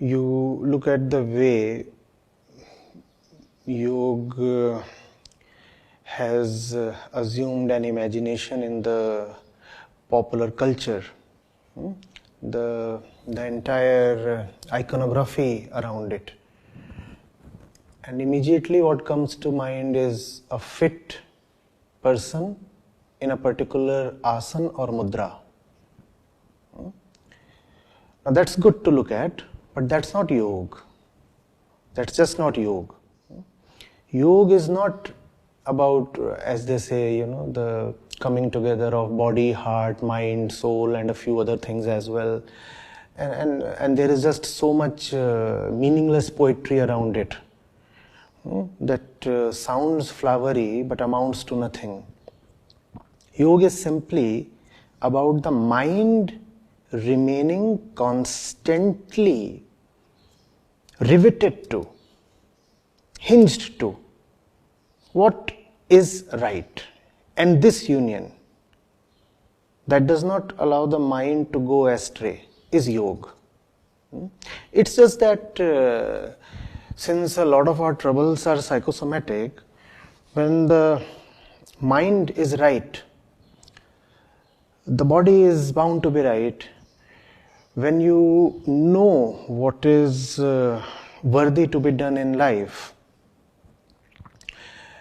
you look at the way yoga has assumed an imagination in the popular culture, the entire iconography around it, and immediately what comes to mind is a fit person in a particular asana or mudra. Now that's good to look at, but that's not yoga. That's just not yoga. Yoga is not about, as they say, the coming together of body, heart, mind, soul, and a few other things as well. And there is just so much meaningless poetry around it that sounds flowery but amounts to nothing. Yoga is simply about the mind remaining constantly riveted to, hinged to what is right. And this union that does not allow the mind to go astray is yoga. It's just that since a lot of our troubles are psychosomatic, when the mind is right, the body is bound to be right. When you know what is worthy to be done in life,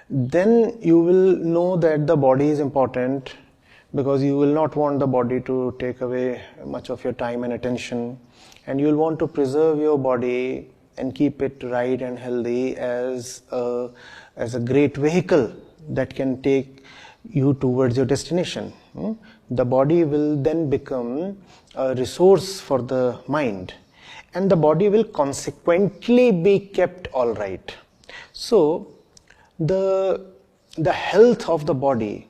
then you will know that the body is important, because you will not want the body to take away much of your time and attention, and you will want to preserve your body and keep it right and healthy as a great vehicle that can take you towards your destination. The body will then become a resource for the mind, and the body will consequently be kept all right. So the health of the body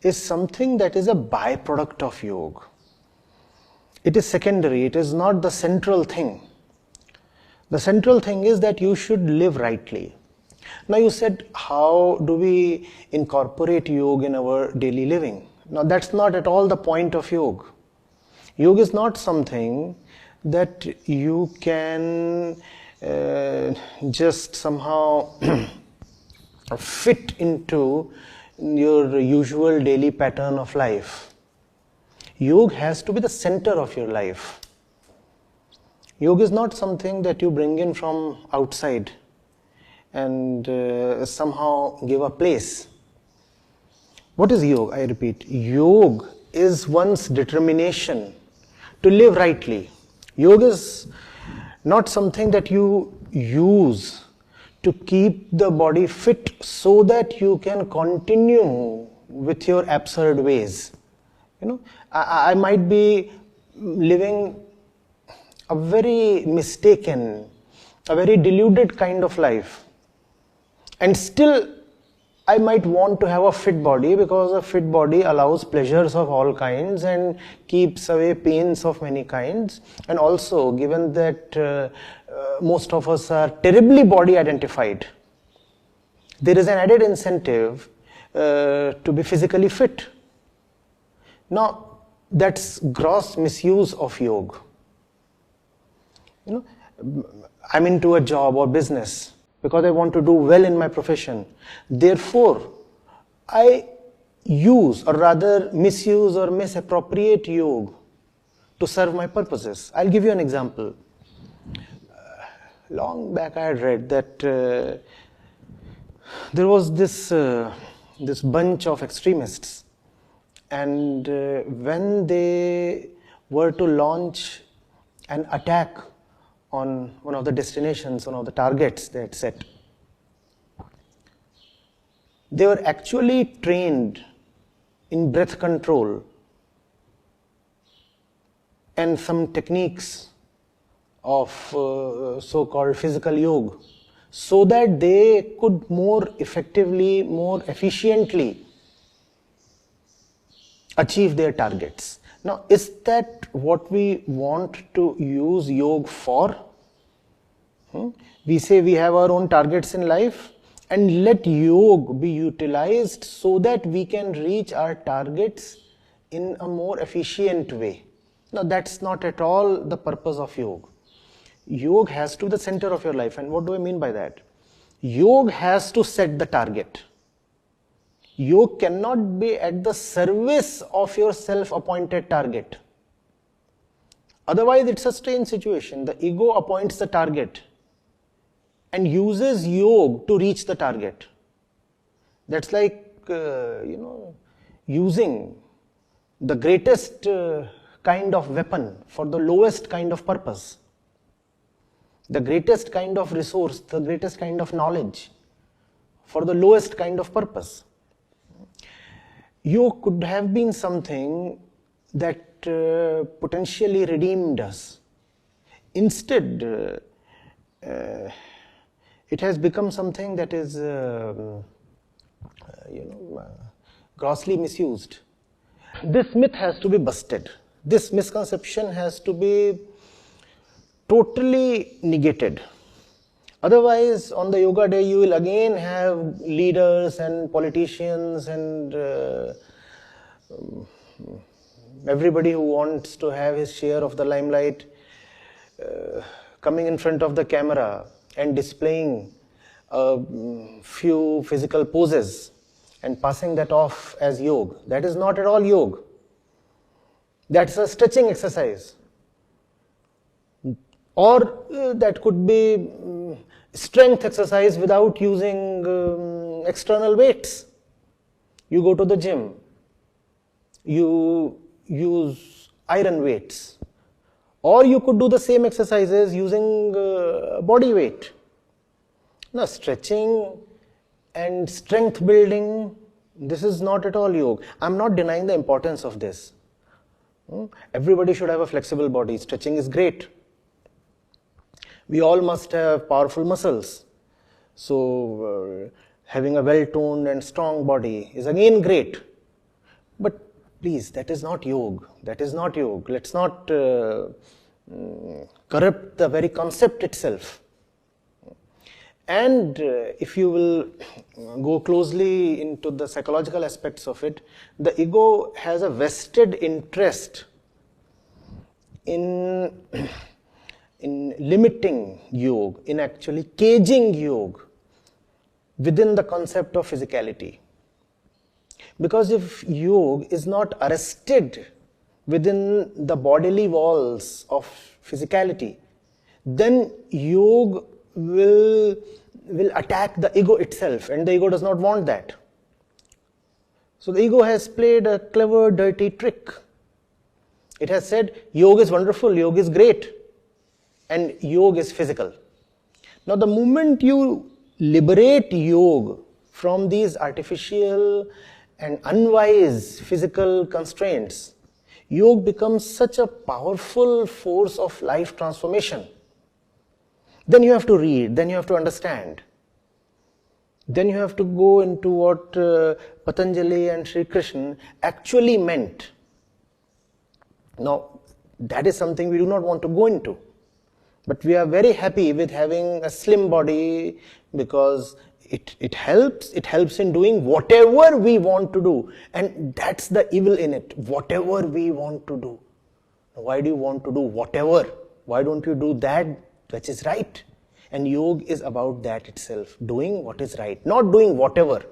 is something that is a byproduct of yoga. It is secondary, it is not the central thing. The central thing is that you should live rightly. Now you said, how do we incorporate yoga in our daily living? Now that's not at all the point of yoga. Yoga is not something that you can just somehow fit into your usual daily pattern of life. Yoga has to be the center of your life. Yoga is not something that you bring in from outside and somehow give a place. What is yoga? I repeat, yoga is one's determination to live rightly. Yoga is not something that you use to keep the body fit so that you can continue with your absurd ways. I might be living a very mistaken, a very deluded kind of life, and still I might want to have a fit body, because a fit body allows pleasures of all kinds and keeps away pains of many kinds. And also, given that most of us are terribly body identified, there is an added incentive to be physically fit. Now, that's gross misuse of yoga. I'm into a job or business because I want to do well in my profession. Therefore, I use, or rather misuse or misappropriate yoga to serve my purposes. I'll give you an example. Long back I had read that there was this bunch of extremists, and when they were to launch an attack on one of the destinations, one of the targets they had set, they were actually trained in breath control and some techniques of so-called physical yoga, so that they could more effectively, more efficiently achieve their targets. Now, is that what we want to use yoga for? We say we have our own targets in life, and let yoga be utilized so that we can reach our targets in a more efficient way. Now, that's not at all the purpose of yoga. Yoga has to be the center of your life. And what do I mean by that? Yoga has to set the target. Yoga cannot be at the service of your self-appointed target. Otherwise, it's a strange situation. The ego appoints the target and uses yoga to reach the target. That's like, using the greatest kind of weapon for the lowest kind of purpose. The greatest kind of resource, the greatest kind of knowledge for the lowest kind of purpose. Yoga could have been something that potentially redeemed us. Instead, it has become something that is grossly misused. This myth has to be busted. This misconception has to be totally negated. Otherwise, on the yoga day, you will again have leaders and politicians and everybody who wants to have his share of the limelight coming in front of the camera and displaying a few physical poses and passing that off as yoga. That is not at all yoga. That's a stretching exercise. Or that could be strength exercise without using external weights. You go to the gym, you use iron weights, or you could do the same exercises using body weight. Now, stretching and strength building, this is not at all yoga. I'm not denying the importance of this. Everybody should have a flexible body. Stretching is great. We all must have powerful muscles. So, having a well-toned and strong body is again great. But please, that is not yoga. That is not yoga. Let's not corrupt the very concept itself. And if you will go closely into the psychological aspects of it, the ego has a vested interest in limiting yoga, in actually caging yoga within the concept of physicality. Because if yoga is not arrested within the bodily walls of physicality, then yoga will attack the ego itself, and the ego does not want that. So the ego has played a clever, dirty trick. It has said, yoga is wonderful, yoga is great, and yoga is physical. Now the moment you liberate yoga from these artificial and unwise physical constraints, yoga becomes such a powerful force of life transformation. Then you have to read, then you have to understand. Then you have to go into what Patanjali and Sri Krishna actually meant. Now, that is something we do not want to go into. But we are very happy with having a slim body because it helps in doing whatever we want to do. And that's the evil in it, whatever we want to do. Why do you want to do whatever? Why don't you do that which is right? And yoga is about that itself, doing what is right, not doing whatever.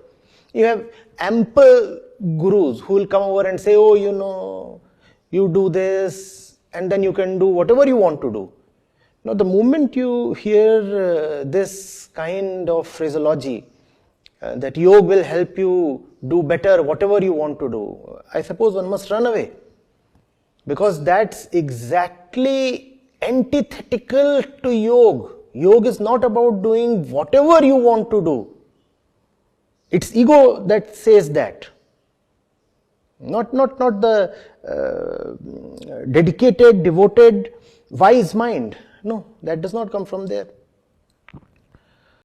You have ample gurus who will come over and say, oh, you do this, and then you can do whatever you want to do. Now, the moment you hear this kind of phraseology, that yoga will help you do better, whatever you want to do, I suppose one must run away. Because that's exactly antithetical to yoga. Yoga is not about doing whatever you want to do. It's ego that says that. Not the dedicated, devoted, wise mind. No, that does not come from there.